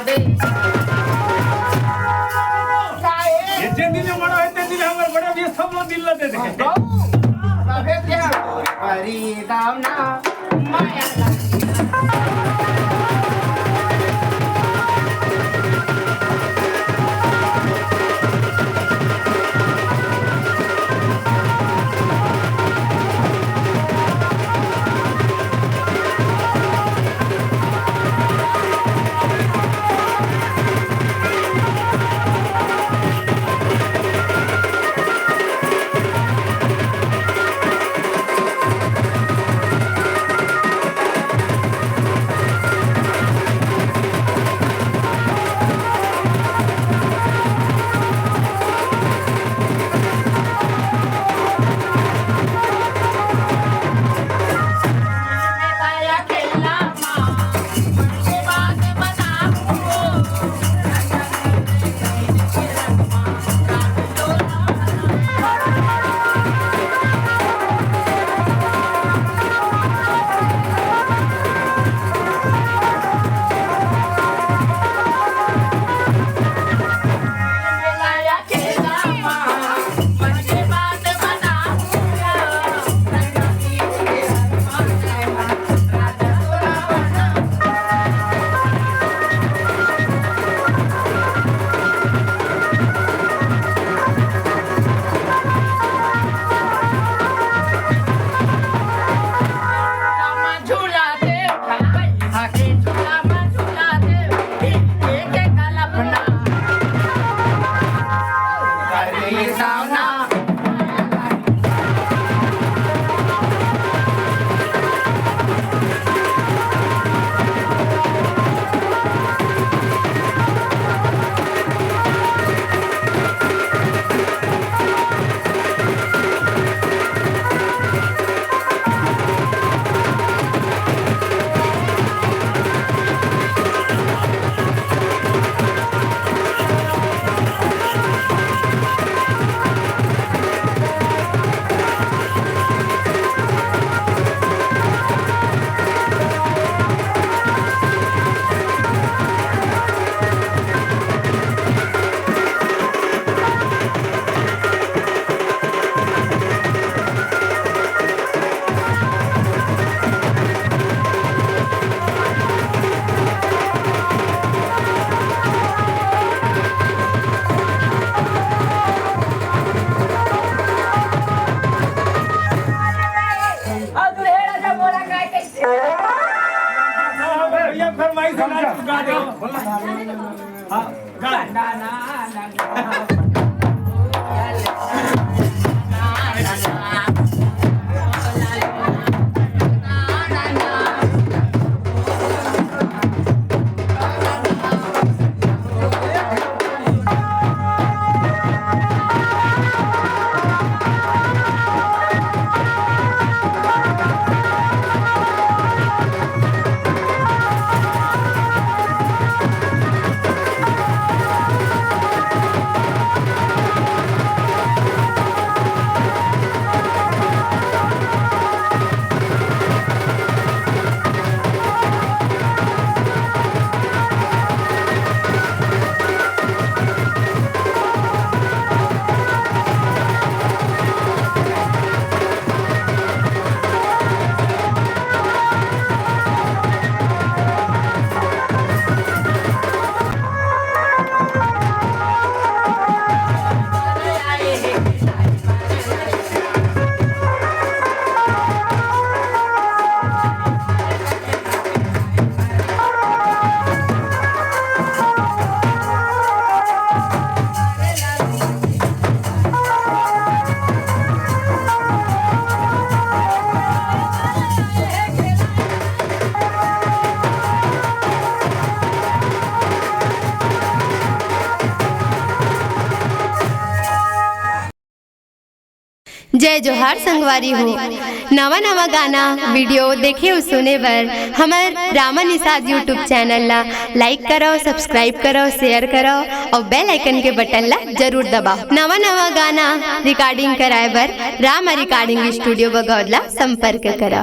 दे याचे दिले म्हणा आहे ते दिले हमर बडे व्यस्त मो दिल दे दे सभे क्या परी दावना माया फरमाइश गा दे हां गा जय जोहार संगवारी हो। नवा नवा गाना वीडियो देखे और सुने बर हमार रामा निषाद यूट्यूब चैनल ला लाइक करो, सब्सक्राइब करो, शेयर करो और बेल आइकन के बटन ला जरूर दबाओ। नवा नवा गाना रिकॉर्डिंग कराए बर रामा रिकॉर्डिंग स्टूडियो बगौदला संपर्क करो।